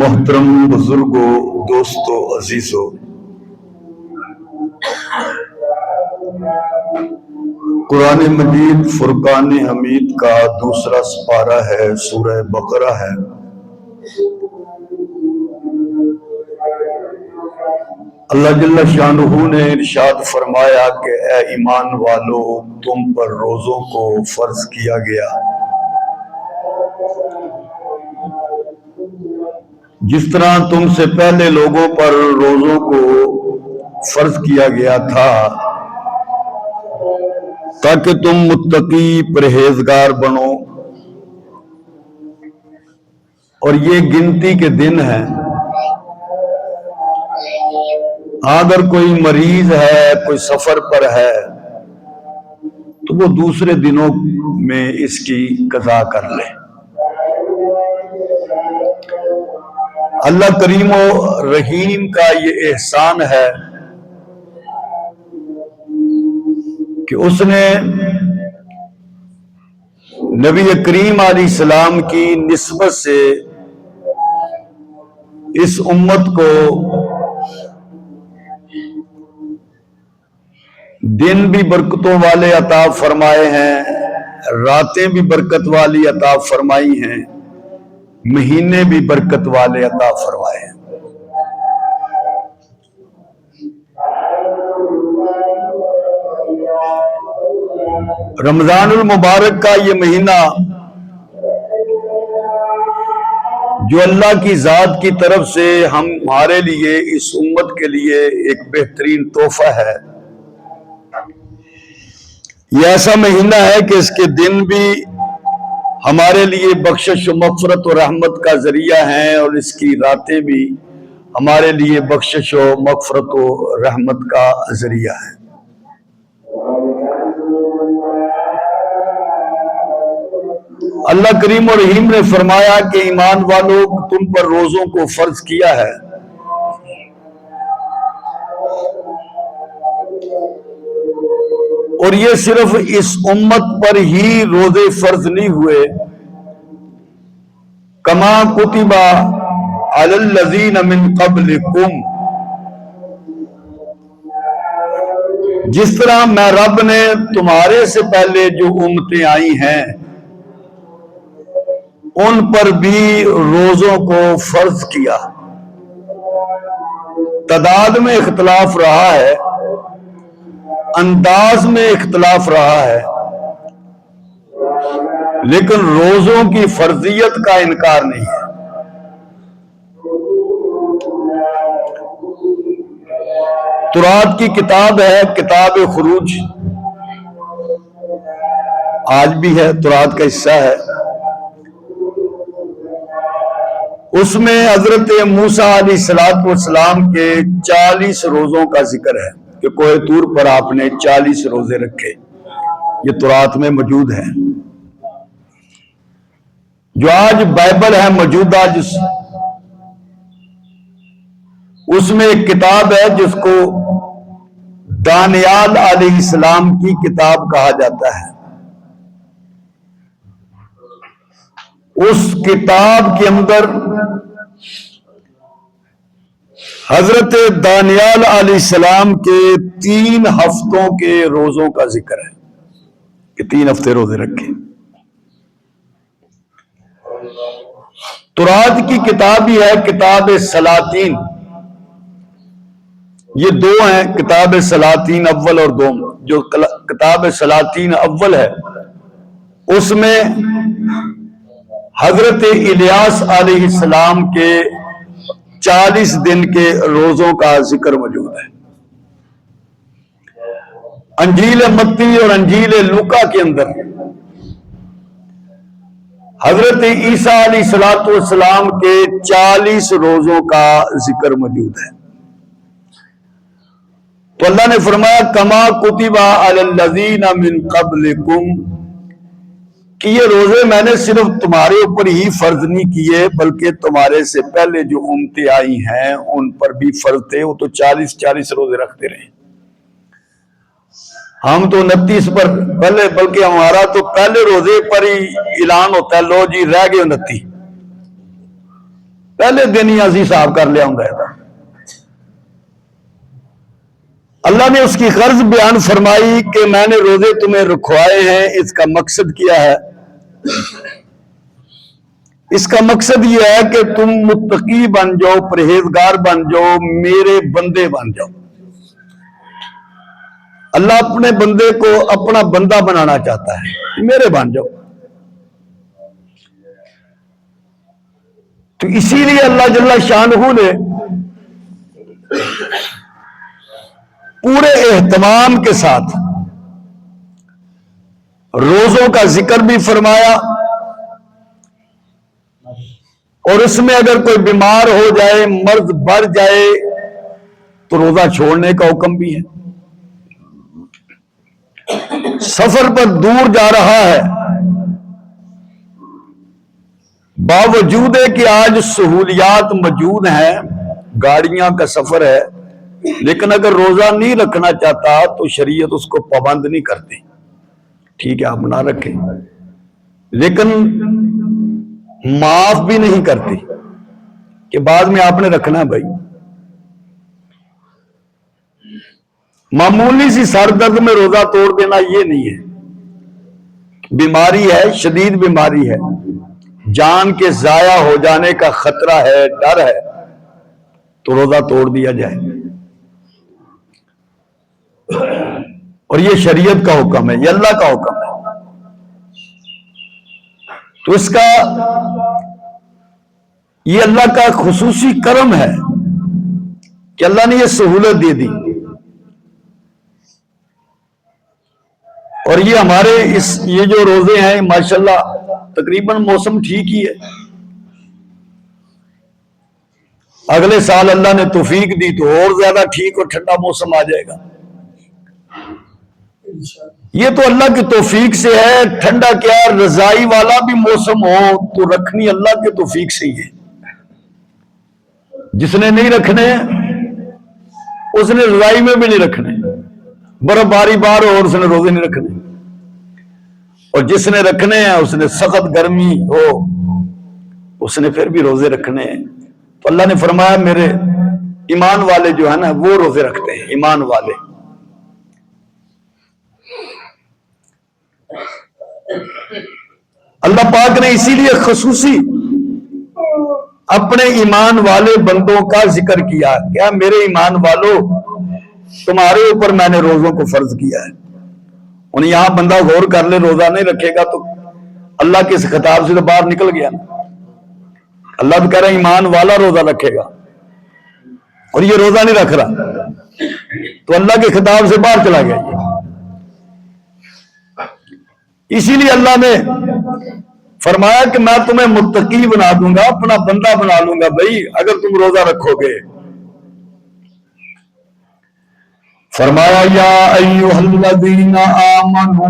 محترم بزرگوں، دوستوں، عزیزوں، قرآن مجید فرقان حمید کا دوسرا سپارہ ہے، سورہ بقرہ ہے۔ اللہ جل شانہ نے ارشاد فرمایا کہ اے ایمان والو، تم پر روزوں کو فرض کیا گیا جس طرح تم سے پہلے لوگوں پر روزوں کو فرض کیا گیا تھا، تاکہ تم متقی پرہیزگار بنو۔ اور یہ گنتی کے دن ہیں، اگر کوئی مریض ہے، کوئی سفر پر ہے تو وہ دوسرے دنوں میں اس کی قضا کر لے۔ اللہ کریم و رحیم کا یہ احسان ہے کہ اس نے نبی کریم علیہ السلام کی نسبت سے اس امت کو دن بھی برکتوں والے عطا فرمائے ہیں، راتیں بھی برکت والی عطا فرمائی ہیں، مہینے بھی برکت والے عطا فرمائے ہیں۔ رمضان المبارک کا یہ مہینہ جو اللہ کی ذات کی طرف سے ہمارے لیے، اس امت کے لیے ایک بہترین تحفہ ہے۔ یہ ایسا مہینہ ہے کہ اس کے دن بھی ہمارے لیے بخشش و مغفرت و رحمت کا ذریعہ ہیں، اور اس کی راتیں بھی ہمارے لیے بخشش و مغفرت و رحمت کا ذریعہ ہیں۔ اللہ کریم و رحیم نے فرمایا کہ ایمان والو، تم پر روزوں کو فرض کیا ہے۔ اور یہ صرف اس امت پر ہی روزے فرض نہیں ہوئے، کما کتب علی الذین من قبلکم، جس طرح میں رب نے تمہارے سے پہلے جو امتیں آئی ہیں ان پر بھی روزوں کو فرض کیا۔ تعداد میں اختلاف رہا ہے، انداز میں اختلاف رہا ہے، لیکن روزوں کی فرضیت کا انکار نہیں ہے۔ تورات کی کتاب ہے، کتاب خروج، آج بھی ہے، تورات کا حصہ ہے۔ اس میں حضرت موسیٰ علیہ السلام کے 40 روزوں کا ذکر ہے کہ کوہ طور پر آپ نے 40 روزے رکھے، یہ تورات میں موجود ہے۔ جو آج بائبل ہے موجودہ، اس میں ایک کتاب ہے جس کو دانیال علیہ السلام کی کتاب کہا جاتا ہے۔ اس کتاب کے اندر حضرت دانیال علیہ السلام کے 3 ہفتوں کے روزوں کا ذکر ہے کہ 3 ہفتے روزے رکھے۔ تورات کی کتاب ہی ہے کتاب سلاطین، یہ 2 ہیں، کتاب سلاطین اول اور دوم۔ جو کتاب سلاطین اول ہے اس میں حضرت الیاس علیہ السلام کے 40 دن کے روزوں کا ذکر موجود ہے۔ انجیل متی اور انجیل لوکا کے اندر حضرت عیسیٰ علیہ السلام کے 40 روزوں کا ذکر موجود ہے۔ تو اللہ نے فرمایا کما کتب علی الذین من قبلکم، کہ یہ روزے میں نے صرف تمہارے اوپر ہی فرض نہیں کیے، بلکہ تمہارے سے پہلے جو امتیں آئی ہیں ان پر بھی فرض تھے، وہ تو 40 روزے رکھتے رہے۔ ہم تو 29 پر پہلے، بلکہ ہمارا تو پہلے روزے پر ہی اعلان ہوتا ہے، لو جی رہ گئے 29، پہلے دن ہی اسی حساب کر لیا ہوں تھا۔ اللہ نے اس کی غرض بیان فرمائی کہ میں نے روزے تمہیں رکھوائے ہیں، اس کا مقصد کیا ہے؟ اس کا مقصد یہ ہے کہ تم متقی بن جاؤ، پرہیزگار بن جاؤ، میرے بندے بن جاؤ۔ اللہ اپنے بندے کو اپنا بندہ بنانا چاہتا ہے، میرے بن جاؤ۔ تو اسی لیے اللہ جل شانہ نے پورے اہتمام کے ساتھ روزوں کا ذکر بھی فرمایا، اور اس میں اگر کوئی بیمار ہو جائے، مرض بڑھ جائے تو روزہ چھوڑنے کا حکم بھی ہے۔ سفر پر دور جا رہا ہے، باوجود ہے کہ آج سہولیات موجود ہیں، گاڑیاں کا سفر ہے، لیکن اگر روزہ نہیں رکھنا چاہتا تو شریعت اس کو پابند نہیں کرتی۔ ٹھیک ہے آپ نہ رکھیں، لیکن معاف بھی نہیں کرتی کہ بعد میں آپ نے رکھنا ہے۔ بھائی معمولی سی سر درد میں روزہ توڑ دینا یہ نہیں ہے، بیماری ہے، شدید بیماری ہے، جان کے ضائع ہو جانے کا خطرہ ہے، ڈر ہے، تو روزہ توڑ دیا جائے۔ اور یہ شریعت کا حکم ہے، یہ اللہ کا حکم ہے۔ تو اس کا یہ اللہ کا خصوصی کرم ہے کہ اللہ نے یہ سہولت دے دی، اور یہ ہمارے یہ جو روزے ہیں ماشاءاللہ تقریباً موسم ٹھیک ہی ہے۔ اگلے سال اللہ نے توفیق دی تو اور زیادہ ٹھیک اور ٹھنڈا موسم آ جائے گا۔ یہ تو اللہ کی توفیق سے ہے، ٹھنڈا کیا رضائی والا بھی موسم ہو تو رکھنی اللہ کی توفیق سے ہی ہے۔ جس نے نہیں رکھنے اس نے رضائی میں بھی نہیں رکھنے، برف باری بار ہو اور اس نے روزے نہیں رکھنے، اور جس نے رکھنے ہیں اس نے سخت گرمی ہو اس نے پھر بھی روزے رکھنے ہیں۔ تو اللہ نے فرمایا میرے ایمان والے جو ہے نا وہ روزے رکھتے ہیں، ایمان والے۔ اللہ پاک نے اسی لیے خصوصی اپنے ایمان والے بندوں کا ذکر کیا، کیا میرے ایمان والو تمہارے اوپر میں نے روزوں کو فرض کیا ہے۔ اور یہاں بندہ غور کر لے، روزہ نہیں رکھے گا تو اللہ کے اس خطاب سے تو باہر نکل گیا نا۔ اللہ بھی کہہ رہا ہے ایمان والا روزہ رکھے گا، اور یہ روزہ نہیں رکھ رہا تو اللہ کے خطاب سے باہر چلا گیا۔ اسی لیے اللہ نے فرمایا کہ میں تمہیں متقی بنا دوں گا، اپنا بندہ بنا لوں گا بھائی اگر تم روزہ رکھو گے۔ فرمایا یا ایھا الذین آمنوا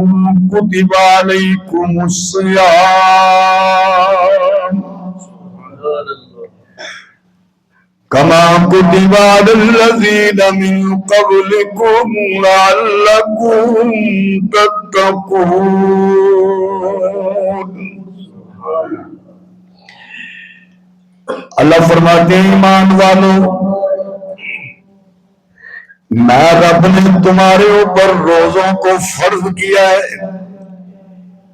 کتب علیکم الصیام کما کتب علی الذین من قبلکم لعلکم تتقون۔ اللہ فرماتے ہیں ایمان والو میں رب نے تمہارے اوپر روزوں کو فرض کیا ہے۔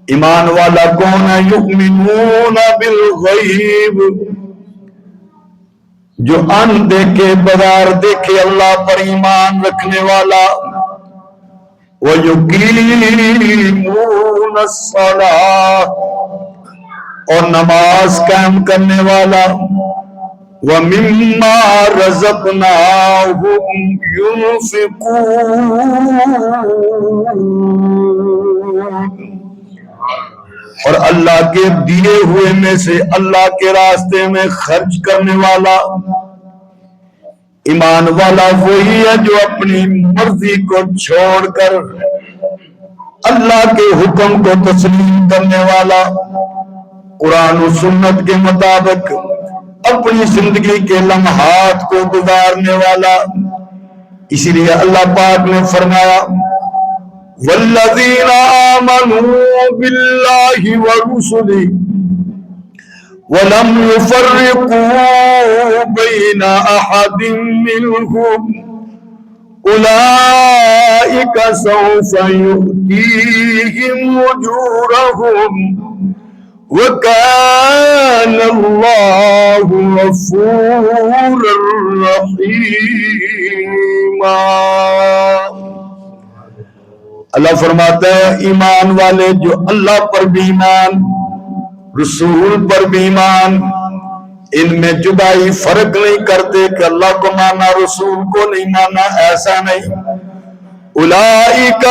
ایمان والا کون ہے؟ یؤمنون بالغیب، جو ان دیکھے بغیر دیکھے اللہ پر ایمان رکھنے والا۔ وَيُقِيمُونَ الصَّلَاةَ، اور نماز قائم کرنے والا۔ وَمِمَّا رَزَقْنَاهُمْ يُنْفِقُونَ، اور اللہ کے دیے ہوئے میں سے اللہ کے راستے میں خرچ کرنے والا۔ ایمان والا وہی ہے جو اپنی مرضی کو چھوڑ کر اللہ کے حکم کو تسلیم کرنے والا، قرآن و سنت کے مطابق اپنی زندگی کے لمحات کو گزارنے والا۔ اسی لیے اللہ پاک نے فرمایا والذین آمنوا باللہ ورسلہ، وَلَمْ يُفَرِّقُوا بَيْنَ أَحَدٍ مِّنْهُمْ أُولَئِكَ سَوْفَ يُؤْتِيهِمْ أُجُورَهُمْ وَكَانَ اللَّهُ غَفُورًا رَحِيمًا۔ اللہ فرماتا ہے ایمان والے جو اللہ پر بھی ایمان، رسول پر بھی ایمان، ان میں جدائی فرق نہیں کرتے کہ اللہ کو مانا رسول کو نہیں مانا، ایسا نہیں۔ اولئک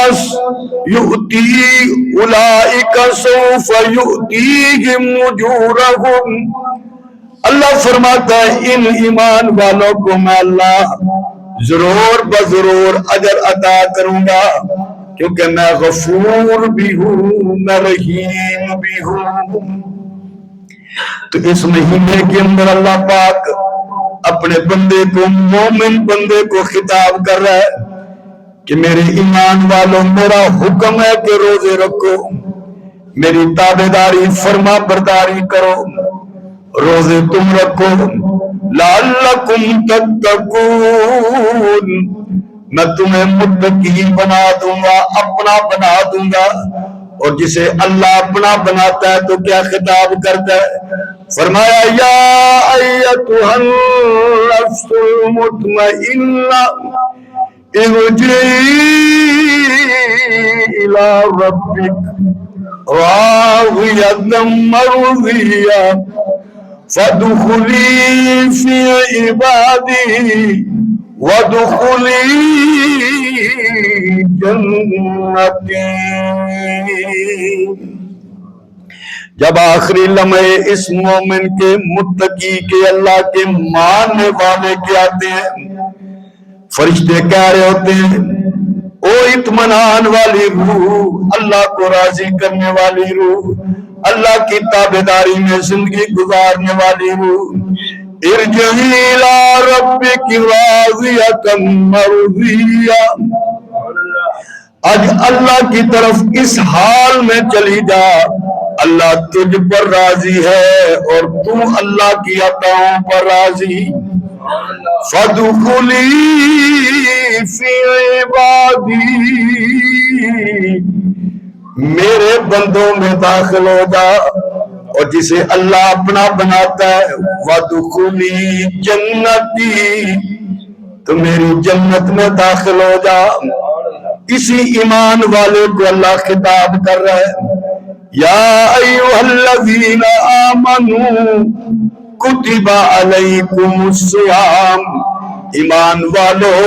سوف یؤتیہم اجورہم، اللہ فرماتا ہے ان ایمان والوں کو میں اللہ ضرور بضرور اجر عطا کروں گا، کیونکہ میں غفور بھی ہوں، میں رحیم بھی ہوں۔ تو اس مہینے کے اندر اللہ پاک اپنے بندے کو، مومن بندے کو خطاب کر رہا ہے کہ میرے ایمان والوں، میرا حکم ہے کہ روزے رکھو، میری تابعداری فرما برداری کرو، روزے تم رکھو، لعلکم تتقون، میں تمہیں متقی بنا دوں گا، اپنا بنا دوں گا۔ اور جسے اللہ اپنا بناتا ہے تو کیا خطاب کرتا ہے؟ فرمایا یا ایتھا النفس المطمئنہ ارجعی الی ربک راضیۃ مرضیہ فادخلی فی عبادی وادخلی جنتی۔ جب آخری لمحے اس مومن کے، متقی کے، اللہ کے ماننے والے کے آتے ہیں، فرشتے کہہ رہے ہوتے ہیں او اطمینان والی روح، اللہ کو راضی کرنے والی روح، اللہ کی تابعداری میں زندگی گزارنے والی روح، ارجعی الی ربک راضیۃ مرضیہ، آج اللہ کی طرف اس حال میں چلی جا، اللہ تجھ پر راضی ہے اور تو اللہ کی عطاؤں پر راضی۔ فَادْخُلِي فِي عِبَادِي، میرے بندوں میں داخل ہو جا، اور جسے اللہ اپنا بناتا ہے وَادْخُلِي جَنَّتِي، تو میری جنت میں داخل ہو جا۔ اسی ایمان والے کو اللہ خطاب کر رہا ہے، یا ایھا الذین آمنوا کتب علیکم الصیام، ایمان والو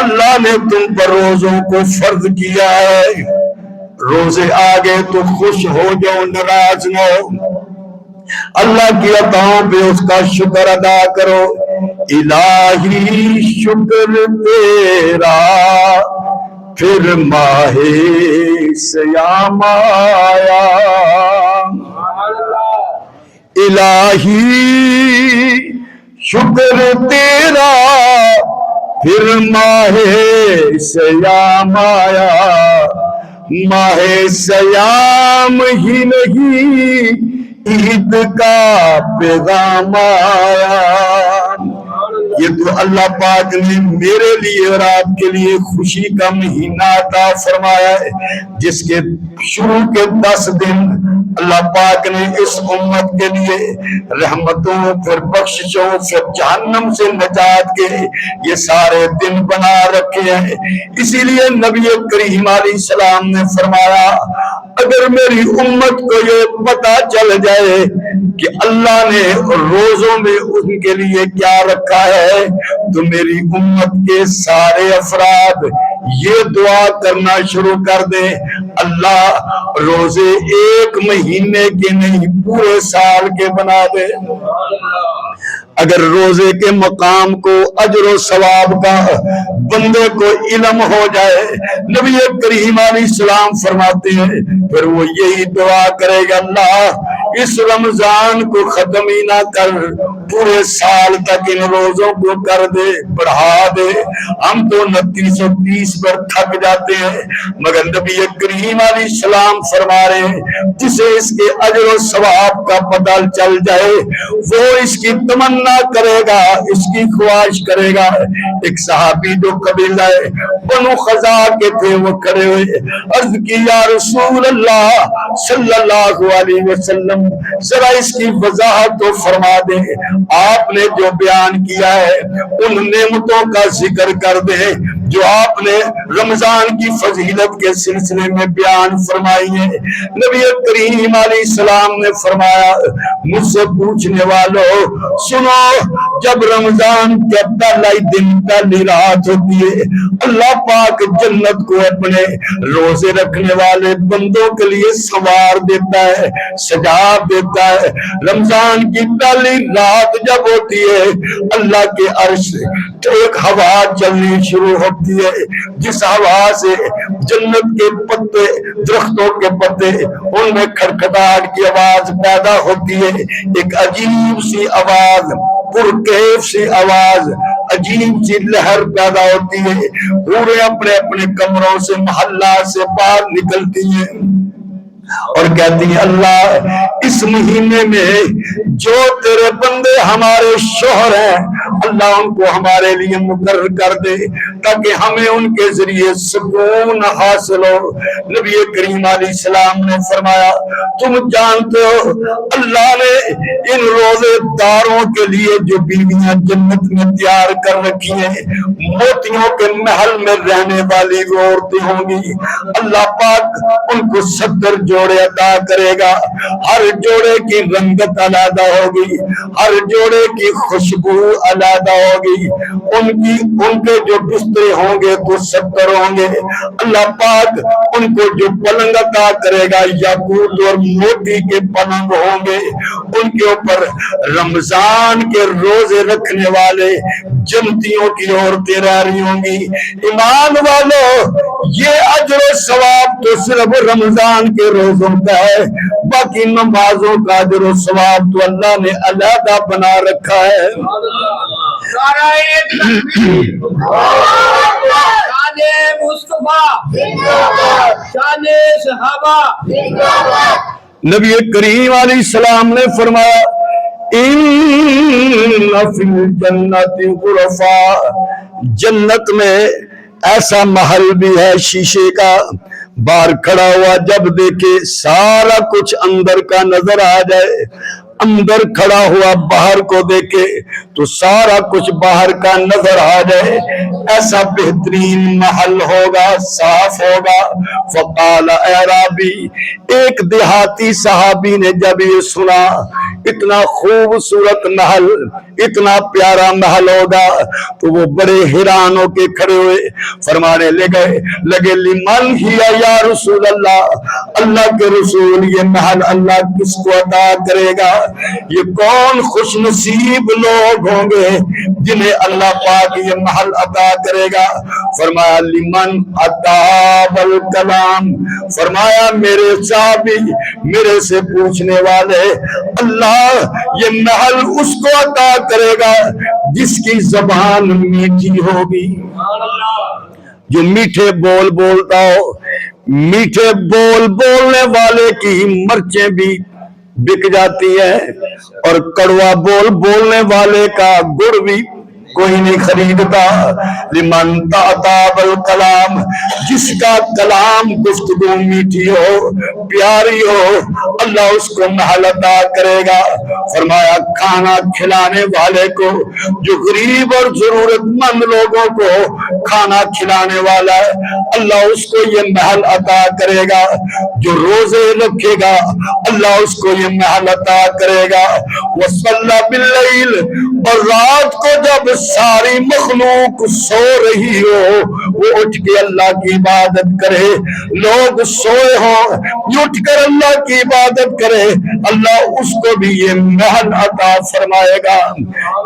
اللہ نے تم پر روزوں کو فرض کیا ہے، روزے آگے تو خوش ہو جاؤ، ناراض نہ ہو، اللہ کی عطاؤں پہ اس کا شکر ادا کرو۔ الہی شکر تیرا پھر ماہ سیام آیا، الہی شکر تیرا پھر ماہ سیام آیا، ماہ سیام ہی نہیں عید کا پیغام آیا۔ یہ تو اللہ پاک نے میرے لیے اور آپ کے لیے خوشی کا مہینہ عطا فرمایا ہے، جس کے شروع کے 10 دن اللہ پاک نے اس امت کے لیے رحمتوں، پھر بخششوں، پھر جہنم سے نجات کے یہ سارے دن بنا رکھے ہیں۔ اسی لیے نبی کریم علیہ السلام نے فرمایا اگر میری امت کو یہ پتہ چل جائے کہ اللہ نے روزوں میں ان کے لیے کیا رکھا ہے، تو میری امت کے سارے افراد یہ دعا کرنا شروع کر دیں، اللہ روزے 1 مہینے کے نہیں پورے سال کے بنا دے۔ اگر روزے کے مقام کو، اجر و ثواب کا بندے کو علم ہو جائے، نبی کریم علیہ السلام فرماتے ہیں پھر وہ یہی دعا کرے گا اللہ اس رمضان کو ختم ہی نہ کر، پورے سال تک ان روزوں کو کر دے، بڑھا دے۔ ہم تو 2930 پر تھک جاتے ہیں، مگر نبی کریم علیہ السلام فرما رہے ہیں جسے اس کے اجر و ثواب کا پتہ چل جائے وہ اس کی تمنا کرے گا، اس کی خواہش کرے گا۔ ایک صحابی جو قبیلہ بنو خزاع کے تھے وہ کھڑے ہوئے، عرض کی یا رسول اللہ صلی اللہ علیہ وسلم ذرا اس کی وضاحت تو فرما دیں، آپ نے جو بیان کیا ہے ان نعمتوں کا ذکر کر دیں جو آپ نے رمضان کی فضیلت کے سلسلے میں بیان فرمائی ہے۔ نبی کریم علیہ السلام نے فرمایا مجھ سے پوچھنے والوں سنو، جب رمضان کا پہلا دن پہلی رات ہوتی ہے اللہ پاک جنت کو اپنے روزے رکھنے والے بندوں کے لیے سنوار دیتا ہے، سجا دیتا ہے۔ رمضان کی پہلی رات جب ہوتی ہے اللہ کے عرش ایک ہوا چلنی شروع ہوتی ہے، جس ہوا سے جنت کے پتے، درختوں کے پتے، ان میں کھڑکھڑاہٹ کی آواز پیدا ہوتی ہے، ایک عجیب سی آواز، پرکیف سی آواز، عجیب سی لہر پیدا ہوتی ہے، پورے اپنے اپنے کمروں سے محلہ سے باہر نکلتی ہیں اور کہتی ہیں اللہ اس مہینے میں جو تیرے بندے ہمارے شوہر ہیں اللہ ان کو ہمارے لیے مقرر کر دے تاکہ ہمیں ان کے ذریعے سکون حاصل ہو۔ نبی کریم علیہ السلام نے فرمایا تم جانتے ہو اللہ نے ان روزے داروں کے لیے جو بیویاں جنت میں تیار کر رکھی ہیں موتیوں کے محل میں رہنے والی وہ عورتیں ہوں گی، اللہ پاک ان کو 70 جوڑے عطا کرے گا، ہر جوڑے کی رنگت علیحدہ ہوگی، ہر جوڑے کی خوشبو علیحدہ ہوگی، ان کے جو بسترے ہوں گے تو 70 ہوں گے، اللہ پاک ان کو جو پلنگ عطا کرے گا یاقوت اور موتی کے پلنگ ہوں گے، ان کے اوپر رمضان کے روزے رکھنے والے جنتیوں کی عورتیں رہ رہی ہوں گی۔ ایمان والو یہ اجر و ثواب تو صرف رمضان کے روزوں کا ہے، باقی نمازوں کا اجر و ثواب تو اللہ نے علیحدہ بنا رکھا ہے۔ نبی کریم علیہ السلام نے فرمایا ان فی الجنت غرفا، جنت میں ایسا محل بھی ہے شیشے کا، باہر کھڑا ہوا جب دیکھے سارا کچھ اندر کا نظر آ جائے، اندر کھڑا ہوا باہر کو دیکھے تو سارا کچھ باہر کا نظر آ جائے، ایسا بہترین محل ہوگا، صاف ہوگا۔ فقال اعرابی، ایک دیہاتی صحابی نے جب یہ سنا اتنا خوبصورت محل، اتنا پیارا محل ہوگا تو وہ بڑے حیران ہو کے کھڑے ہوئے، فرمانے لگے لمن ہی یا رسول اللہ، اللہ کے رسول یہ محل اللہ کس کو عطا کرے گا؟ یہ کون خوش نصیب لوگ ہوں گے جنہیں اللہ پاک یہ محل عطا کرے گا؟ فرمایا لمن اطاب الکلام، فرمایا میرے صحابی میرے سے پوچھنے والے اللہ یہ محل اس کو عطا کرے گا جس کی زبان میٹھی ہوگی، جو میٹھے بول بولتا ہو۔ میٹھے بول بولنے والے کی مرچیں بھی بک جاتی ہیں اور کڑوا بول بولنے والے کا گڑ بھی کوئی نہیں خریدتا۔ لمن تعطاب الکلام، جس کا کلام گفتگو میٹھی ہو پیاری ہو اللہ اس کو محل عطا کرے گا۔ فرمایا کھانا کھلانے والے کو، جو غریب اور ضرورت مند لوگوں کو کھانا کھلانے والا ہے اللہ اس کو یہ محل عطا کرے گا، جو روزے رکھے گا اللہ اس کو یہ محل عطا کرے گا۔ وصلی باللیل، اور رات کو جب ساری مخلوق سو رہی ہو وہ اٹھ کے اللہ کی عبادت کرے، لوگ سوئے ہوں یہ اٹھ کر اللہ کی عبادت کرے، اللہ اس کو بھی یہ محل عطا فرمائے گا۔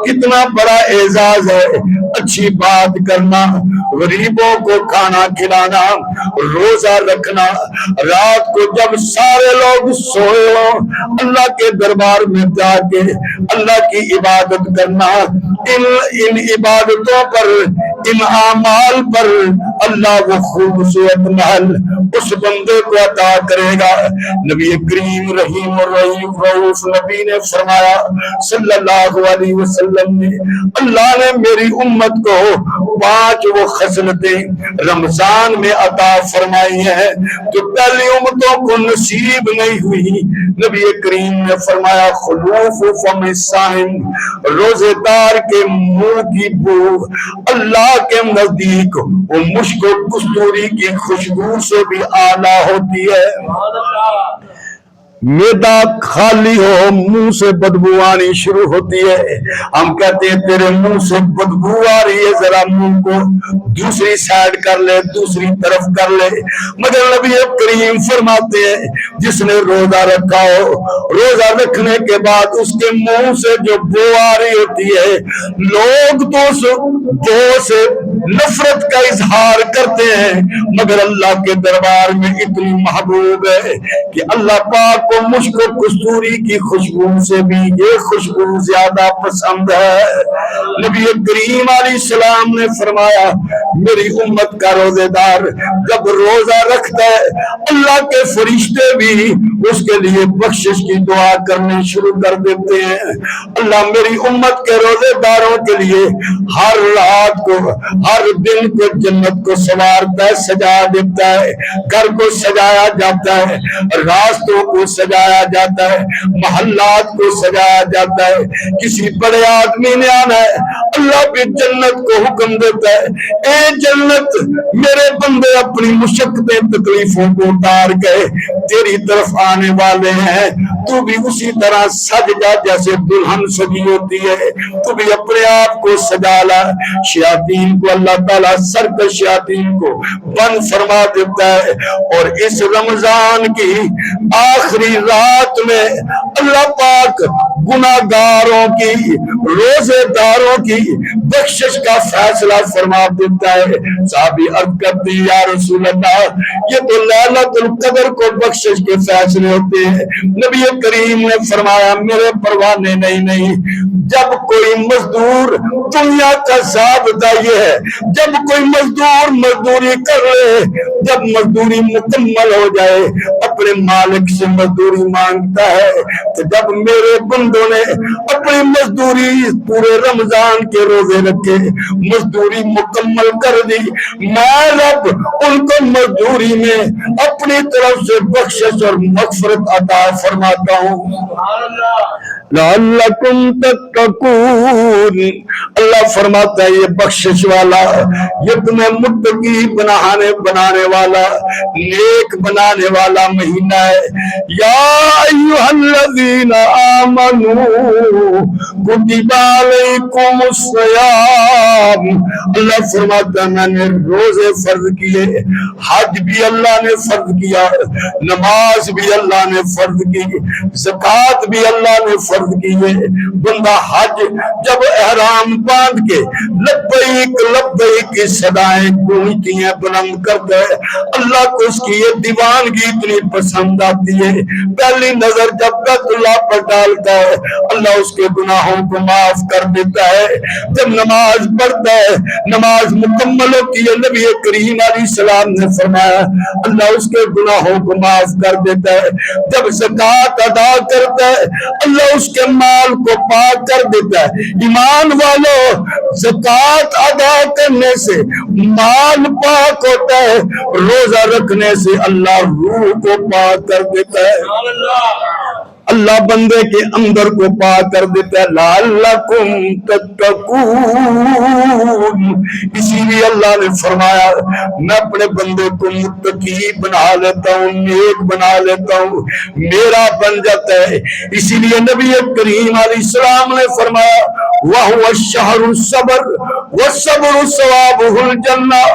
کتنا بڑا اعزاز ہے، اچھی بات کرنا، غریبوں کو کھانا کھلانا، روزہ رکھنا، رات کو جب سارے لوگ سوئے ہوں اللہ کے دربار میں جا کے اللہ کی عبادت کرنا، ان عبادتوں پر، ان اعمال پر اللہ وہ خوبصورت محل اس بندے کو عطا کرے گا۔ نبی کریم رحیم الرحیم رؤوف نبی نے فرمایا صلی اللہ علیہ وسلم نے، اللہ نے میری امت کو 5 وہ خصلتیں رمضان میں عطا فرمائی ہیں جو پہلی امتوں کو نصیب نہیں ہوئی۔ نبی کریم نے فرمایا خلوف فم الصائم، روزے دار کے منہ کی بو اللہ کے نزدیک وہ مشک و کستوری کی خوشبو سے بھی اعلیٰ ہوتی ہے۔ میدا خالی ہو منہ سے بدبو آنی شروع ہوتی ہے، ہم کہتے ہیں تیرے منہ سے بدبو آ رہی ہے، ذرا منہ کو دوسری سائڈ کر لے، دوسری طرف کر لے۔ مگر نبی کریم فرماتے ہیں جس نے روزہ رکھا ہو، روزہ رکھنے کے بعد اس کے منہ سے جو بو آ رہی ہوتی ہے، لوگ تو اس بو سے نفرت کا اظہار کرتے ہیں، مگر اللہ کے دربار میں اتنی محبوب ہے کہ اللہ پاک کو مشک و کستوری کی خوشبو سے بھی یہ خوشبو زیادہ پسند ہے۔ نبی کریم علیہ السلام نے فرمایا میری امت کا روزے دار جب روزہ رکھتا ہے اللہ کے فرشتے بھی اس کے لیے بخشش کی دعا کرنے شروع کر دیتے ہیں۔ اللہ میری امت کے روزے داروں کے لیے ہر رات کو، ہر دن کو جنت کو سنوارتا ہے، سجا دیتا ہے، گھر کو سجایا جاتا ہے، راستوں کو سجایا جاتا ہے، محلات کو سجایا جاتا ہے۔ کسی بڑے آدمی نے آنا ہے اللہ بھی جنت کو حکم دیتا ہے اے جنت میرے بندے اپنی مشقتیں تکلیفوں کو اتار گئے تیری طرف آنے والے ہیں، تو بھی اسی طرح سج جا جیسے دلہن سجی ہوتی ہے، تو بھی اپنے آپ کو سجا لا۔ شیاطین کو اللہ تعالیٰ سرکش شیاطین کو بند فرما دیتا ہے، اور اس رمضان کی آخری رات میں اللہ پاک گناہگاروں کی، روزے داروں کی بخشش کا فیصلہ فرما دیتا ہے۔ صحابی عرض کرتے ہیں یا رسول اللہ یہ تو لیلۃ القدر کو بخشش کے فیصلے ہوتے ہیں۔ نبی کریم نے فرمایا میرے پروانے نہیں، جب کوئی مزدور، دنیا کا ضابطہ یہ ہے جب کوئی مزدور مزدوری کر لے، جب مزدوری مکمل ہو جائے اپنے مالک سے مزدوری مانگتا ہے، تو جب میرے بندوں نے اپنی مزدوری پورے رمضان کے روزے رکھے مزدوری مکمل کر دی، میں رب ان کو مزدوری میں اپنی طرف سے بخشش اور مغفرت عطا فرماتا ہوں۔ لعلکم تتقون، اللہ فرماتا ہے یہ بخشش والا، یہ تمہیں متقی بنانے والا، نیک بنانے والا مہینہ ہے۔ یا ایھا الذین آمنوا کتب علیکم الصیام، اللہ فرماتا ہے میں نے روزے فرض کیے، حج بھی اللہ نے فرض کیا، نماز بھی اللہ نے فرض کی، زکوٰۃ بھی اللہ نے فرض کی ہے۔ بندہ حج جب احرام باندھ کے لبیک لبیک کی صدائیں گونجتی ہیں بلند کرتا ہے، اللہ کو اس کی یہ دیوانگی اتنی پسند آتی ہے، پہلی نظر جب بیت اللہ پر ڈالتا ہے اللہ اس کے گناہوں کو معاف کر دیتا ہے۔ جب نماز پڑھتا ہے نماز مکمل ہوتی ہے، نبی کریم علیہ السلام نے فرمایا اللہ اس کے گناہوں کو معاف کر دیتا ہے۔ جب زکوٰۃ ادا کرتا ہے اللہ اس کے مال کو پاک کر دیتا ہے۔ ایمان والو زکوٰۃ ادا کرنے سے مال پاک ہوتا ہے، روزہ رکھنے سے اللہ روح کو پاک کر دیتا ہے، اللہ بندے کے اندر کو پاک کر دیتا ہے۔ لعلکم تتقون، اسی لیے اللہ نے فرمایا میں اپنے بندے کو متقی بنا لیتا ہوں، نیک بنا لیتا ہوں، میرا بن جاتا ہے۔ اسی لیے نبی کریم علیہ السلام نے فرمایا وَهُوَ الشَّهْرُ الصَّبْرُ وَالصَّبْرُ ثَوَابُهُ الْجَنَّةُ،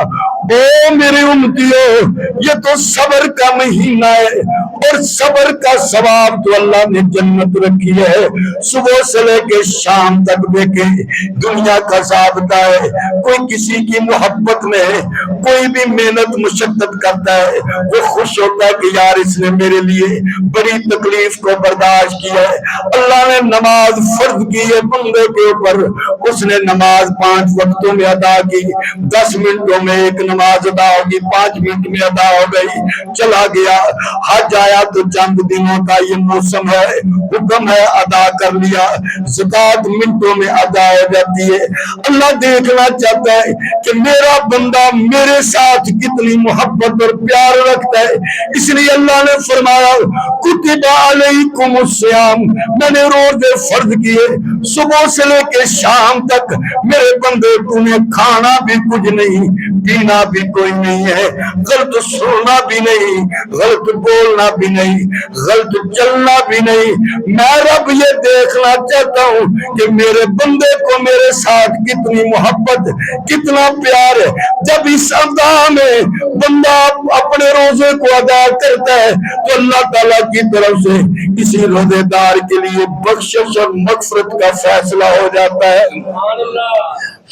او میرے امتیو یہ تو صبر کا مہینہ ہے اور صبر کا ثواب تو اللہ نے جنت رکھی ہے۔ صبح سے لے کے شام تک دیکھیں دنیا کا ضابطہ ہے، کوئی کسی کی محبت میں کوئی بھی محنت مشقت کرتا ہے وہ خوش ہوتا ہے کہ یار اس نے میرے لیے بڑی تکلیف کو برداشت کیا ہے۔ اللہ نے نماز فرض کی ہے بندے کے اوپر، اس نے نماز 5 وقتوں میں ادا کی، 10 منٹوں میں ایک نماز ادا ہوگی، 5 منٹ میں ادا ہو گئی، چلا گیا۔ حج آیا تو چند دنوں کا یہ موسم ہے، حکم ہے ادا کر لیا، زکات منٹوں میں ادا ہو جاتی ہے۔ اللہ دیکھنا چاہتا ہے کہ میرا بندہ میرے ساتھ کتنی محبت اور پیار رکھتا ہے، اس لیے اللہ نے فرمایا کتب علیکم الصیام، میں نے روزے فرض کیے صبح سے لے کے شام تک۔ میرے بندے تمہیں کھانا بھی کچھ نہیں، پینا بھی کوئی نہیں ہے، غلط سننا بھی نہیں، غلط بولنا بھی نہیں، غلط چلنا بھی نہیں۔ میں رب یہ دیکھنا چاہتا ہوں کہ میرے بندے کو میرے ساتھ کتنی محبت کتنا پیار ہے۔ جب اس ادا میں بندہ اپنے روزے کو ادا کرتا ہے تو اللہ تعالیٰ کی طرف سے کسی روزے دار کے لیے بخشش اور مغفرت کا فیصلہ ہو جاتا ہے۔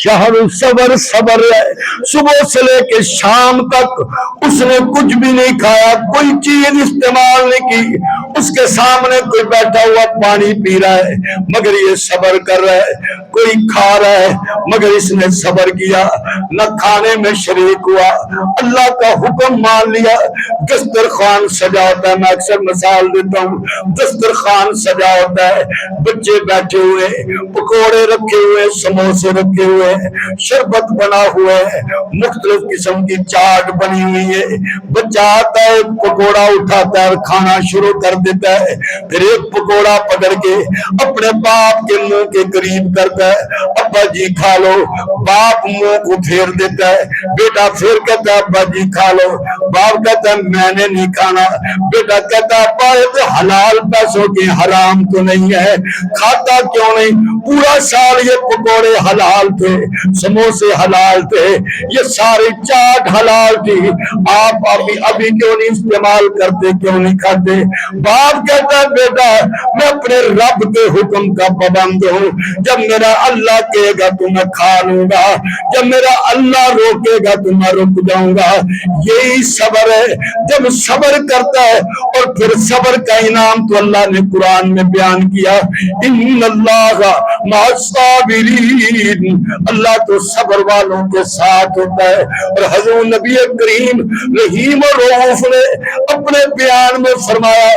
شہر صبر صبر ہے، صبح سے لے کے شام تک اس نے کچھ بھی نہیں کھایا، کوئی چیز استعمال نہیں کی، اس کے سامنے کوئی بیٹھا ہوا پانی پی رہا ہے مگر یہ صبر کر رہا ہے، کوئی کھا رہا ہے مگر اس نے صبر کیا، نہ کھانے میں شریک ہوا، اللہ کا حکم مان لیا۔ دسترخوان سجا ہوتا ہے، میں اکثر مثال دیتا ہوں، دسترخوان سجا ہوتا ہے، بچے بیٹھے ہوئے، پکوڑے رکھے ہوئے، سموسے رکھے ہوئے، شربت بنا ہوا ہے، مختلف قسم کی چاٹ بنی ہوئی ہے، بچہ آتا ہے پکوڑا اٹھاتا ہے اور کھانا شروع کر دیتا ہے، پھر ایک پکوڑا پکڑ کے اپنے باپ کے منہ کے قریب کرتا ہے، ابا جی کھا لو، باپ منہ کو پھیر دیتا ہے، بیٹا پھر کہتا ہے ابا جی کھا لو، باپ کہتا ہے میں نے نہیں کھانا، بیٹا کہتا ہے ابا یہ تو حلال پیسوں کی حرام تو نہیں ہے، کھاتا کیوں نہیں؟ پورا سال یہ پکوڑے حلال تھے، سموسے حلال تھے، یہ ساری چاٹ حلال تھی، آپ ابھی کیوں نہیں استعمال کرتے، کیوں نہیں کھاتے؟ باپ کہتا ہے بیٹا میں اپنے رب کے حکم کا پابند ہوں، جب میرا اللہ کہے گا تو میں کھا لوں گا، جب میرا اللہ روکے گا تو میں رک جاؤں گا۔ یہی صبر ہے، جب صبر کرتا ہے اور پھر صبر کا انعام تو اللہ نے قرآن میں بیان کیا، ان اللہ مع الصابرین، اللہ تو صبر والوں کے ساتھ ہوتا ہے۔ اور حضور نبی کریم رحیم اور رؤوف نے اپنے بیان میں فرمایا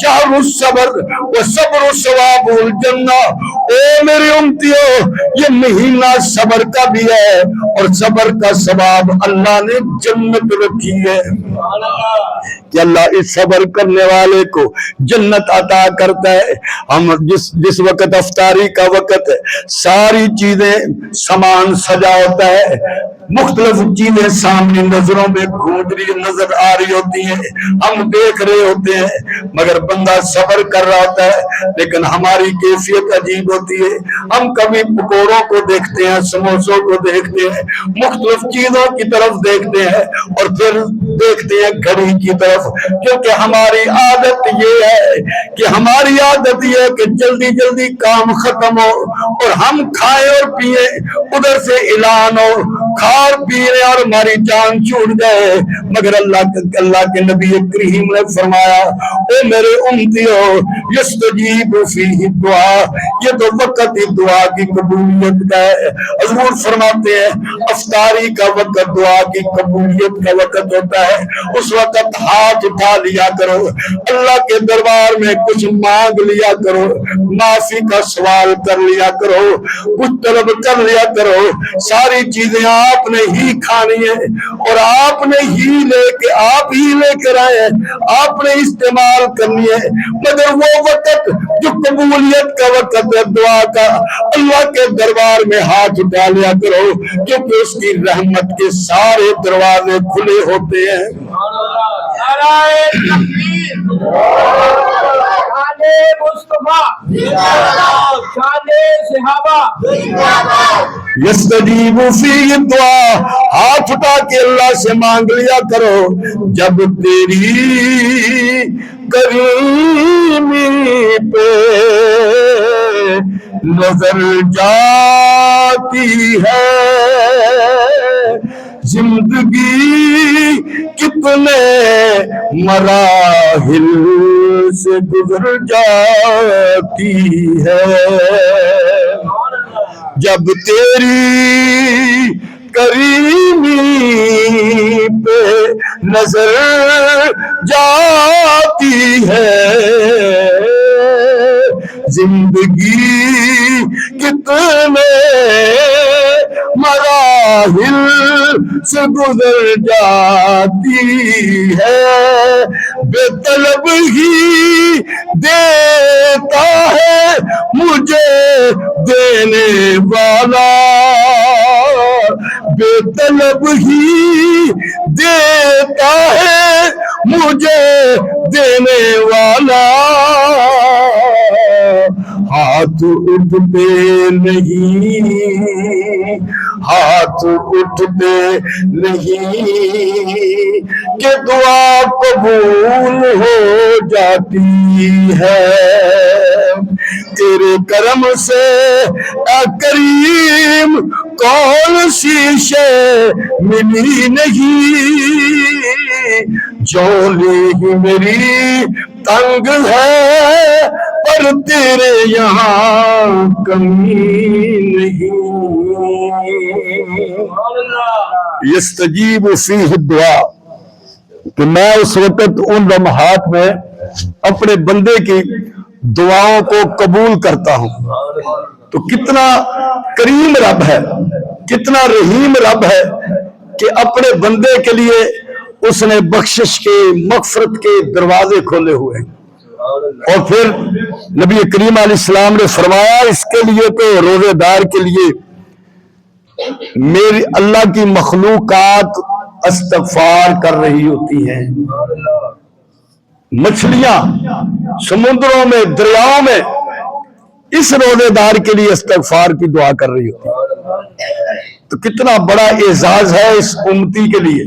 شہر الصبر وصبر ثواب الجنہ، اے میری امتیوں یہ مہینہ صبر کا بھی ہے اور صبر کا ثواب اللہ نے جنت رکھی ہے کہ اللہ اس صبر کرنے والے کو جنت عطا کرتا ہے۔ ہم جس وقت افطاری کا وقت ہے ساری چیزیں سامان سجا ہوتا ہے، مختلف چیزیں سامنے نظروں میں گونج رہی نظر آ رہی ہوتی ہیں، ہم دیکھ رہے ہوتے ہیں مگر بندہ صبر کر رہا ہوتا ہے، لیکن ہماری کیفیت عجیب ہوتی ہے، ہم کبھی پکوڑوں کو دیکھتے ہیں، سموسوں کو دیکھتے ہیں، مختلف چیزوں کی طرف دیکھتے ہیں اور پھر دیکھتے ہیں گھڑی کی طرف، کیونکہ ہماری عادت یہ ہے کہ جلدی جلدی کام ختم ہو اور ہم کھائیں اور پیئیں، ادھر سے اعلان ہو کھا اور پی رہے اور ہماری جان چھوٹ جائے۔ مگر اللہ کے نبی کریم نے فرمایا اے میرے امتیو یستجیب فیہ دعا، یہ تو وقت ہی دعا کی قبولیت کا ہے۔ حضور فرماتے ہیں افطاری کا وقت دعا کی قبولیت کا وقت ہوتا ہے، اس وقت ہاتھ اٹھا لیا کرو، اللہ کے دربار میں کچھ مانگ لیا کرو، معافی کا سوال کر لیا کرو، کچھ طلب کر لیا کرو، ساری چیزیں آپ نے ہی کھانی ہے اور آپ ہی لے کر آئے ہیں، آپ نے استعمال کرنی ہے، مگر وہ وقت جو قبولیت کا وقت ہے دعا کا، اللہ کے دربار میں ہاتھ اٹھا لیا کرو کیونکہ اس کی رحمت کے سارے دروازے کھلے ہوتے ہیں۔ یستجیب فی دعا، ہاتھ اٹھا کے اللہ سے مانگ لیا کرو، جب تیری کریمی پہ نظر جاتی ہے، زندگی کتنے مراحل سے گزر جاتی ہے، جب تیری کریمی پہ نظر جاتی ہے، زندگی کتنے مراحل سے گزر جاتی ہے، بے طلب ہی دیتا ہے مجھے دینے والا، بے طلب ہی دیتا ہے مجھے دینے والا، ہاتھ اٹھتے نہیں، ہاتھ اٹھتے نہیں کہ دعا قبول ہو جاتی ہے، تیرے کرم سے اے کریم کون سی شے ملی نہیں، جھولی ہی میری تنگ ہے پر تیرے یہاں کمی نہیں، یستجیب فیہ الدعاء، کہ میں اس وقت ان لمحات میں اپنے بندے کی دعاؤں کو قبول کرتا ہوں۔ تو کتنا کریم رب ہے، کتنا رحیم رب ہے کہ اپنے بندے کے لیے اس نے بخشش کے، مغفرت کے دروازے کھولے ہوئے، اور پھر نبی کریم علیہ السلام نے فرمایا اس کے لیے تو روزے دار کے لیے میری اللہ کی مخلوقات استغفار کر رہی ہوتی ہیں، مچھلیاں سمندروں میں، دریاؤں میں اس روزے دار کے لیے استغفار کی دعا کر رہی ہوتی ہیں۔ تو کتنا بڑا اعزاز ہے اس امتی کے لیے۔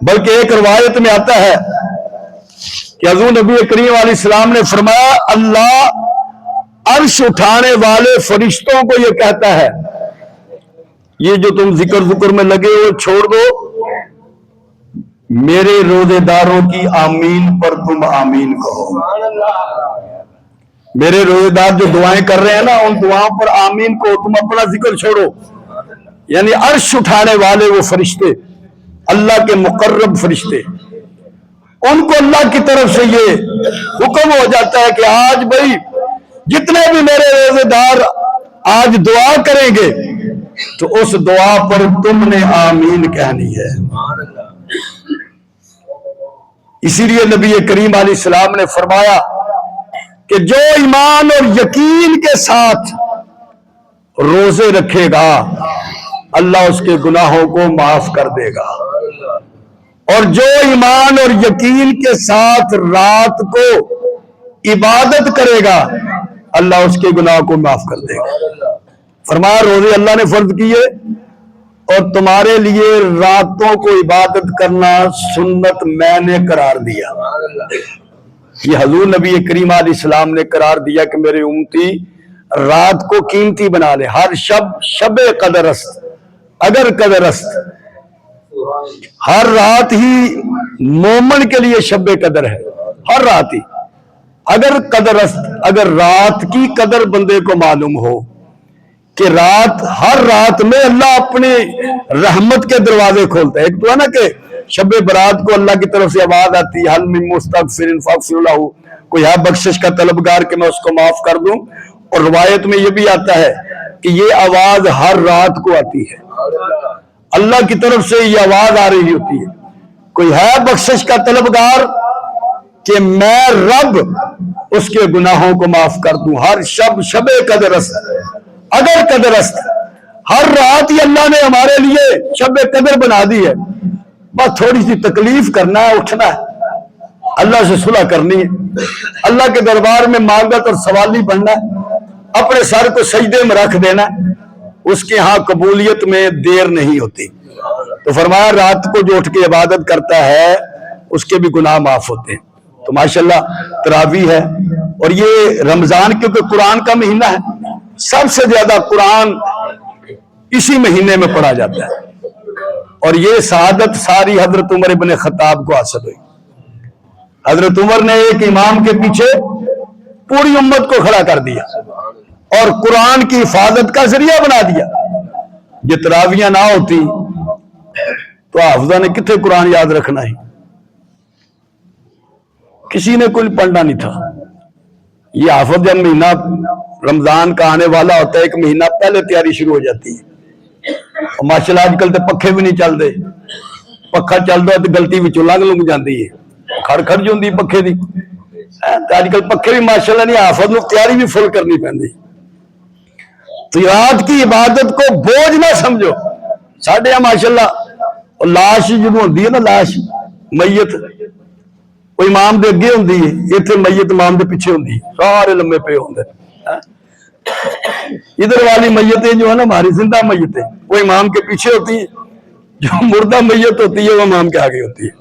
بلکہ ایک روایت میں آتا ہے کہ حضور نبی کریم علیہ السلام نے فرمایا اللہ عرش اٹھانے والے فرشتوں کو یہ کہتا ہے یہ جو تم ذکر میں لگے ہو چھوڑ دو، میرے روزے داروں کی آمین پر تم آمین کہو، میرے روزے دار جو دعائیں کر رہے ہیں نا ان دعاؤں پر آمین کو، تم اپنا ذکر چھوڑو۔ یعنی عرش اٹھانے والے وہ فرشتے، اللہ کے مقرب فرشتے، ان کو اللہ کی طرف سے یہ حکم ہو جاتا ہے کہ آج بھائی جتنے بھی میرے روزے دار آج دعا کریں گے تو اس دعا پر تم نے آمین کہنی ہے۔ اسی لیے نبی کریم علیہ السلام نے فرمایا کہ جو ایمان اور یقین کے ساتھ روزے رکھے گا اللہ اس کے گناہوں کو معاف کر دے گا، اور جو ایمان اور یقین کے ساتھ رات کو عبادت کرے گا اللہ اس کے گناہوں کو معاف کر دے گا۔ فرمایا روزے اللہ نے فرض کیے اور تمہارے لیے راتوں کو عبادت کرنا سنت میں نے قرار دیا۔ یہ حضور نبی کریم علیہ السلام نے قرار دیا کہ میرے امتی رات کو قیمتی بنا لے، ہر شب قدر است، اگر قدر است، ہر رات ہی مومن کے لیے شب قدر ہے، ہر رات ہی اگر قدر است، اگر رات کی قدر بندے کو معلوم ہو کہ رات، ہر رات میں اللہ اپنی رحمت کے دروازے کھولتا ہے۔ ایک تو ہے نا کہ شب برات کو اللہ کی طرف سے آواز آتی ہے حل من مستغفر فاغفر لہ، کوئی ہے بخشش کا طلبگار کہ میں اس کو معاف کر دوں، اور روایت میں یہ بھی آتا ہے کہ یہ آواز ہر رات کو آتی ہے، اللہ کی طرف سے یہ آواز آ رہی ہوتی ہے کوئی ہے بخشش کا طلبگار کہ میں رب اس کے گناہوں کو معاف کر دوں۔ ہر شب قدر است، اگر قدر است، ہر رات ہی اللہ نے ہمارے لیے شب قدر بنا دی ہے، بس تھوڑی سی تکلیف کرنا ہے، اٹھنا ہے، اللہ سے صلح کرنی ہے، اللہ کے دربار میں مانگت اور سوالی بننا ہے، اپنے سر کو سجدے میں رکھ دینا، اس کے ہاں قبولیت میں دیر نہیں ہوتی۔ تو فرمایا رات کو جو اٹھ کے عبادت کرتا ہے اس کے بھی گناہ معاف ہوتے ہیں. تو ماشاءاللہ تراویح ہے. اور یہ رمضان کیونکہ قرآن کا مہینہ ہے، سب سے زیادہ قرآن اسی مہینے میں پڑھا جاتا ہے. اور یہ سعادت ساری حضرت عمر ابن خطاب کو حاصل ہوئی. حضرت عمر نے ایک امام کے پیچھے پوری امت کو کھڑا کر دیا اور قرآن کی حفاظت کا ذریعہ بنا دیا. یہ تراویاں نہ ہوتی تو حافظہ نے کتنے قرآن یاد رکھنا ہے؟ کسی نے کوئی پڑھنا نہیں تھا. یہ حافظ جب مہینہ رمضان کا آنے والا ہوتا ہے، ایک مہینہ پہلے تیاری شروع ہو جاتی ہے. اور ماشاءاللہ آج کل تو پکھے بھی نہیں چلتے، پکھا چلتا ہے تو گلتی بھی لنگ جاتی ہے، کھڑ کھڑ جو ہوندی پکھے دی. آج کل پکھے بھی ماشاءاللہ نہیں، حافظ نو تیاری بھی فل کرنی پہنتی. تو رات کی عبادت کو بوجھ نہ سمجھو. ساڈے یہاں ماشاءاللہ لاش جدوں ہوندی ہے نا، لاش میت وہ امام دے اگے ہوندی ہے، ایتھے میت امام دے پیچھے ہوندی ہے، سارے لمبے پے ہوندے. ادھر والی میتیں جو ہے نا ہماری زندہ میتیں، وہ امام کے پیچھے ہوتی ہیں. جو مردہ میت ہوتی ہے وہ امام کے آگے ہوتی ہے.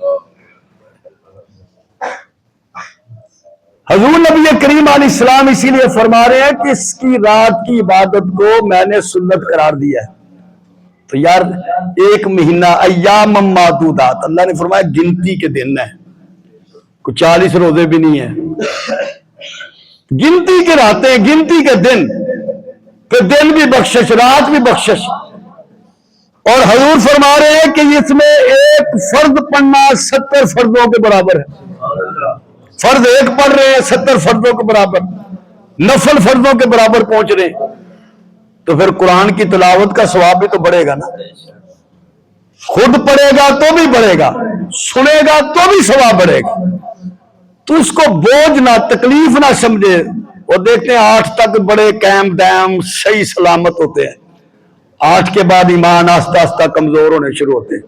حضور نبی کریم علیہ السلام اسی لیے فرما رہے ہیں کہ اس کی رات کی عبادت کو میں نے سنت قرار دیا ہے. تو یار ایک مہینہ ایام معدودات، اللہ نے فرمایا گنتی کے دن ہے، کوئی 40 روزے بھی نہیں ہیں، گنتی کے راتیں، گنتی کے دن، پھر دن بھی بخشش، رات بھی بخشش. اور حضور فرما رہے ہیں کہ اس میں ایک فرض پڑھنا 70 فرضوں کے برابر ہے. فرض ایک پڑھ رہے ہیں 70 فرضوں کے برابر، نفل فرضوں کے برابر پہنچ رہے ہیں. تو پھر قرآن کی تلاوت کا ثواب بھی تو بڑھے گا نا. خود پڑھے گا تو بھی بڑھے گا، سنے گا تو بھی ثواب بڑھے گا. تو اس کو بوجھ نہ، تکلیف نہ سمجھے. اور دیکھتے ہیں 8 تک بڑے قائم دائم صحیح سلامت ہوتے ہیں، 8 کے بعد ایمان آہستہ آہستہ کمزور ہونے شروع ہوتے ہیں.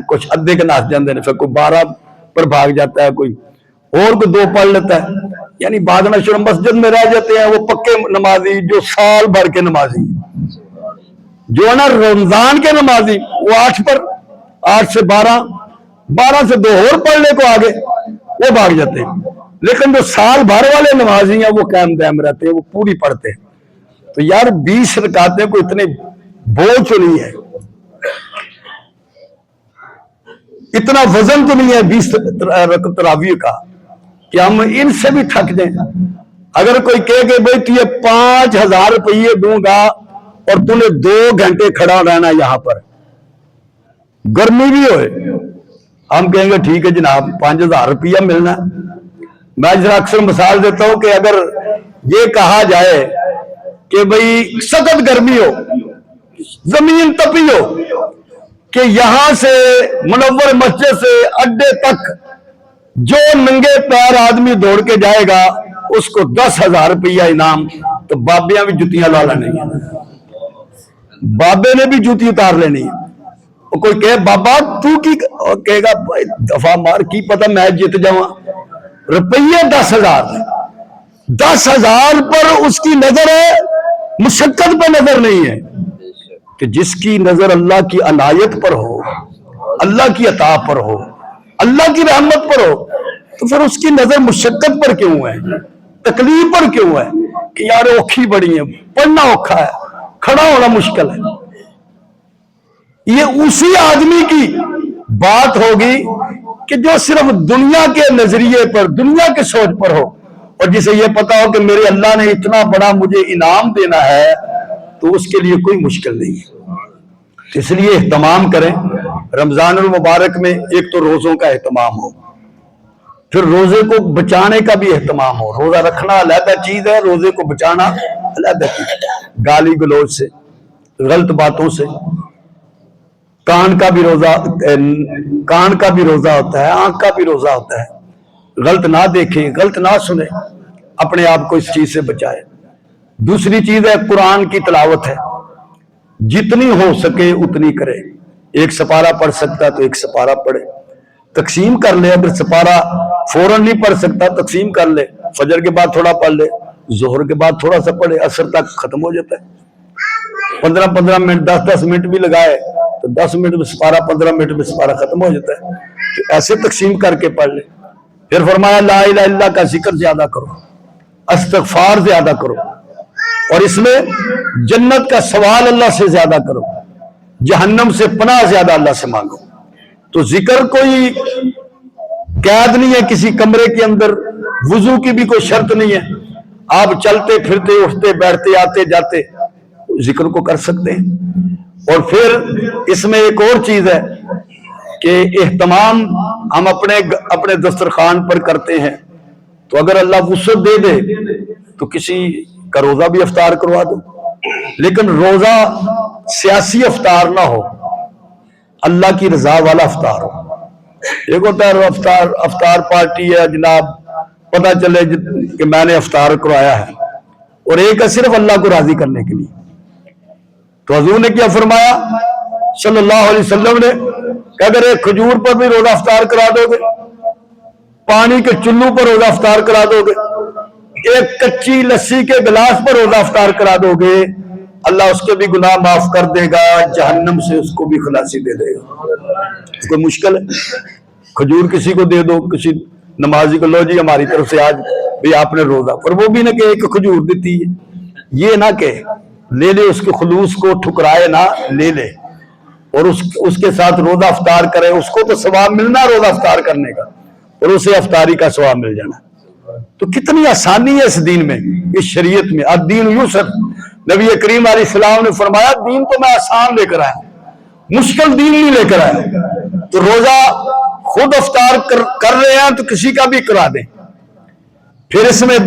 کچھ ادھے کے ناس جاندے ہیں، پھر کوئی 12 پر بھاگ جاتا ہے، کوئی اور کوئی 2 پڑھ لیتا ہے. یعنی بھاگنا شروع، مسجد میں رہ جاتے ہیں وہ پکے نمازی جو سال بھر کے نمازی، جو ہے نا رمضان کے نمازی، وہ 8 پر، 8 سے 12، 12 سے 2 اور پڑھ لے کو آگے، وہ بھاگ جاتے ہیں. لیکن جو سال بھر والے نمازی ہیں وہ قائم دائم رہتے ہیں، وہ پوری پڑھتے ہیں. تو یار 20 رکعتیں کو اتنے بوجھ تو نہیں ہے، اتنا وزن تو نہیں ہے 20 تراویح کا کہ ہم ان سے بھی تھک جائیں. اگر کوئی کہے کہ بھائی تجھے 5000 روپیے دوں گا اور تو نے 2 گھنٹے کھڑا رہنا یہاں پر، گرمی بھی ہوئے، ہم کہیں گے ٹھیک ہے جناب 5000 روپیہ ملنا. میں ذرا اکثر مثال دیتا ہوں کہ اگر یہ کہا جائے کہ بھئی سخت گرمی ہو، زمین تپی ہو، کہ یہاں سے منور مسجد سے اڈے تک جو ننگے پیر آدمی دوڑ کے جائے گا اس کو 10,000 روپیہ انعام. تو بابیاں بھی جتیاں لا لینی ہیں، بابے نے بھی جوتی اتار لینی ہے. کوئی کہے بابا تو کی کہے گا دفعہ مار، کی پتہ میں جیت جاؤں. روپیے 10,000، 10,000 پر اس کی نظر ہے، مشقت پہ نظر نہیں ہے. کہ جس کی نظر اللہ کی عنایت پر ہو، اللہ کی عطا پر ہو، اللہ کی رحمت پر ہو، تو پھر اس کی نظر مشقت پر کیوں ہے، تکلیف پر کیوں ہے کہ یار اوکھی بڑی ہے، پڑھنا اوکھا ہے، کھڑا ہونا مشکل ہے. یہ اسی آدمی کی بات ہوگی کہ جو صرف دنیا کے نظریے پر، دنیا کے سوچ پر ہو، اور جسے یہ پتا ہو کہ میرے اللہ نے اتنا بڑا مجھے انعام دینا ہے، تو اس کے لیے کوئی مشکل نہیں ہے. اس لیے اہتمام کریں رمضان المبارک میں. ایک تو روزوں کا اہتمام ہو، پھر روزے کو بچانے کا بھی اہتمام ہو. روزہ رکھنا علیحدہ چیز ہے، روزے کو بچانا علیحدہ چیز ہے. گالی گلوچ سے، غلط باتوں سے. کان کا بھی روزہ ہوتا ہے، آنکھ کا بھی روزہ ہوتا ہے. غلط نہ دیکھیں، غلط نہ سنیں، اپنے آپ کو اس چیز سے بچائے. دوسری چیز ہے قرآن کی تلاوت ہے، جتنی ہو سکے اتنی کرے. ایک سپارہ پڑھ سکتا تو ایک سپارہ پڑھے، تقسیم کر لے. اگر سپارہ فوراً نہیں پڑھ سکتا تقسیم کر لے، فجر کے بعد تھوڑا پڑھ لے، ظہر کے بعد تھوڑا سا پڑھے، عصر تک ختم ہو جاتا ہے. 15-15 منٹ، 10-10 منٹ بھی لگائے تو 10 منٹ میں سپارہ 15 منٹ میں سپارہ ختم ہو جاتا ہے، تو ایسے تقسیم کر کے پڑھ لے۔ پھر فرمایا لا الہ الا اللہ کا ذکر زیادہ کرو، استغفار زیادہ کرو، اور اس میں جنت کا سوال اللہ سے زیادہ کرو، جہنم سے پناہ زیادہ اللہ سے مانگو۔ تو ذکر کوئی قید نہیں ہے کسی کمرے کے اندر، وضو کی بھی کوئی شرط نہیں ہے، آپ چلتے پھرتے اٹھتے بیٹھتے آتے جاتے ذکر کو کر سکتے ہیں۔ اور پھر اس میں ایک اور چیز ہے کہ اہتمام ہم اپنے دسترخوان پر کرتے ہیں، تو اگر اللہ وسعت دے دے تو کسی کا روزہ بھی افطار کروا دو، لیکن روزہ سیاسی افطار نہ ہو، اللہ کی رضا والا افطار ہو۔ ایک ہوتا ہے افطار پارٹی ہے جناب، پتہ چلے کہ میں نے افطار کروایا ہے، اور ایک ہے صرف اللہ کو راضی کرنے کے لیے۔ تو حضور نے کیا فرمایا صلی اللہ علیہ وسلم نے کہ اگر ایک کھجور پر بھی روزہ افطار کرا دو گے، پانی کے چلو پر روزہ افطار کرا دو گے، ایک کچی لسی کے گلاس پر روزہ افطار کرا دو گے، اللہ اس کے بھی گناہ معاف کر دے گا، جہنم سے اس کو بھی خلاصی دے دے گا۔ کوئی مشکل ہے؟ کھجور کسی کو دے دو، کسی نمازی کو، لو جی ہماری طرف سے آج بھی آپ نے روزہ، پر وہ بھی نہ کہ ایک کھجور دیتی ہے، یہ نہ کہ لے لے، اس کے خلوص کو ٹھکرائے نہ، لے لے اور اس کے ساتھ روزہ افطار کرے، اس کو تو ثواب ملنا روزہ افطار کرنے کا، اور اسے افطاری کا ثواب مل جانا۔ تو کتنی آسانی ہے اس دین میں، اس شریعت میں۔ الدین یسر، نبی کریم علیہ السلام نے فرمایا دین تو میں آسان لے کر آیا، مشکل دین نہیں لے کر آیا۔ تو روزہ خود افطار کر رہے ہیں تو کسی کا بھی کرا دیں۔ پھر اس میں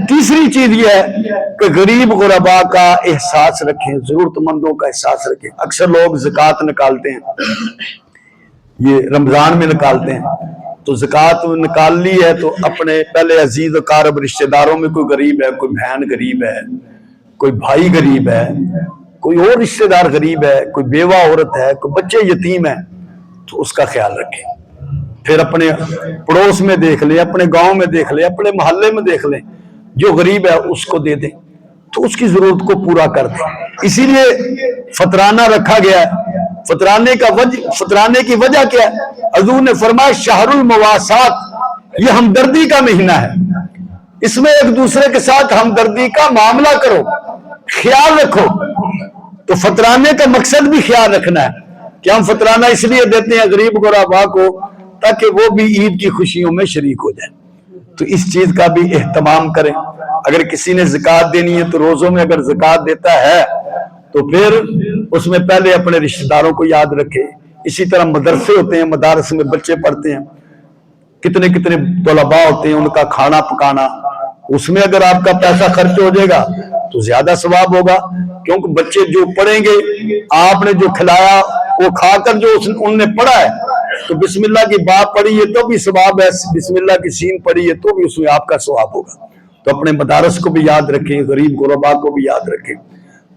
تیسری چیز یہ ہے کہ غریب غربا کا احساس رکھیں، ضرورت مندوں کا احساس رکھیں۔ اکثر لوگ زکوٰۃ نکالتے ہیں، یہ رمضان میں نکالتے ہیں، تو زکوٰۃ نکال لی ہے تو اپنے پہلے عزیز و اقارب رشتہ داروں میں کوئی غریب ہے، کوئی بہن غریب ہے، کوئی بھائی غریب ہے، کوئی اور رشتہ دار غریب ہے، کوئی بیوہ عورت ہے، کوئی بچے یتیم ہے، تو اس کا خیال رکھیں۔ پھر اپنے پڑوس میں دیکھ لیں، اپنے گاؤں میں دیکھ لیں، اپنے محلے میں دیکھ لیں، جو غریب ہے اس کو دے دیں، تو اس کی ضرورت کو پورا کر دیں۔ اسی لیے فطرانہ رکھا گیا ہے۔ فطرانے کی وجہ کیا ہے؟ حضور نے فرمایا شہر المواسات، یہ ہمدردی کا مہینہ ہے، اس میں ایک دوسرے کے ساتھ ہمدردی کا معاملہ کرو، خیال رکھو۔ تو فطرانے کا مقصد بھی خیال رکھنا ہے کہ ہم فطرانہ اس لیے دیتے ہیں غریب غربا کو تاکہ وہ بھی عید کی خوشیوں میں شریک ہو جائیں۔ تو اس چیز کا بھی اہتمام کریں۔ اگر کسی نے زکوٰۃ دینی ہے تو روزوں میں اگر زکوٰۃ دیتا ہے تو پھر اس میں پہلے اپنے رشتہ داروں کو یاد رکھے۔ اسی طرح مدرسے ہوتے ہیں، مدارس میں بچے پڑھتے ہیں، کتنے کتنے طلباء ہوتے ہیں، ان کا کھانا پکانا، اس میں اگر آپ کا پیسہ خرچ ہو جائے گا تو زیادہ ثواب ہوگا، کیونکہ بچے جو پڑھیں گے، آپ نے جو کھلایا وہ کھا کر جو ان نے پڑھا ہے، تو بسم اللہ کی باء پڑھی ہے تو بھی ثواب ہے، بسم اللہ کی سین پڑھی ہے تو بھی اس میں آپ کا ثواب ہوگا۔ تو اپنے مدارس کو بھی یاد رکھیں، غریب غربا کو بھی یاد رکھیں۔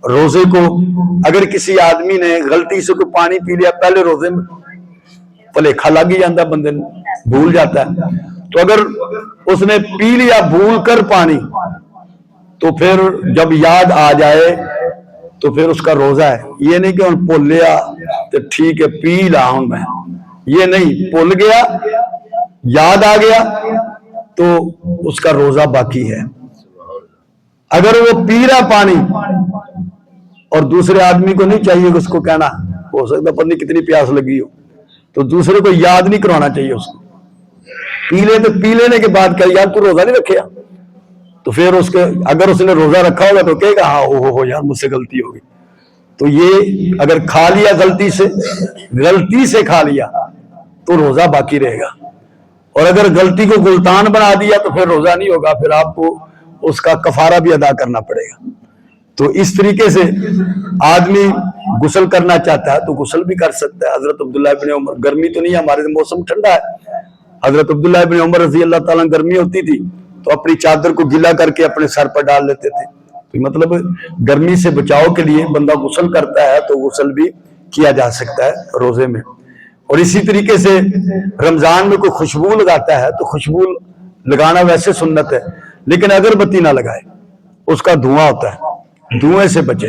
روزے کو اگر کسی آدمی نے غلطی سے کوئی پانی پی لیا پہلے روزے میں، پلیکھا لگ ہی جاتا، بندے بھول جاتا ہے، تو اگر اس نے پی لیا بھول کر پانی، تو پھر جب یاد آ جائے تو پھر اس کا روزہ ہے۔ یہ نہیں کہ ہم بھول لیا تو ٹھیک ہے پی لا ہوں میں، یہ نہیں، بھول گیا یاد آ گیا تو اس کا روزہ باقی ہے۔ اگر وہ پی رہا پانی اور دوسرے آدمی کو نہیں چاہیے کہ اس کو کہنا، ہو سکتا پتہ نہیں کتنی پیاس لگی ہو، تو دوسرے کو یاد نہیں کروانا چاہیے اس کو، پی لے تو پی لینے کے بعد کہ یار تو روزہ نہیں رکھے، تو پھر اس کے اگر اس نے روزہ رکھا ہوگا تو کہے گا ہاں ہو یار مجھ سے غلطی ہوگی۔ تو یہ اگر کھا لیا غلطی سے کھا لیا تو روزہ باقی رہے گا، اور اگر غلطی کو گلتان بنا دیا تو پھر روزہ نہیں ہوگا، پھر آپ کو اس کا کفارہ بھی ادا کرنا پڑے گا۔ تو اس طریقے سے آدمی غسل کرنا چاہتا ہے تو غسل بھی کر سکتا ہے۔ حضرت عبداللہ ابن عمر، گرمی تو نہیں ہے ہمارے موسم ٹھنڈا ہے، حضرت عبداللہ ابن عمر رضی اللہ تعالیٰ گرمی ہوتی تھی تو اپنی چادر کو گیلا کر کے اپنے سر پر ڈال لیتے تھے۔ تو مطلب گرمی سے بچاؤ کے لیے بندہ غسل کرتا ہے تو غسل بھی کیا جا سکتا ہے روزے میں۔ اور اسی طریقے سے رمضان میں کوئی خوشبو لگاتا ہے تو خوشبو لگانا ویسے سنت ہے، لیکن اگربتی نہ لگائے، اس کا دھواں ہوتا ہے، دھوئیں سے بچے۔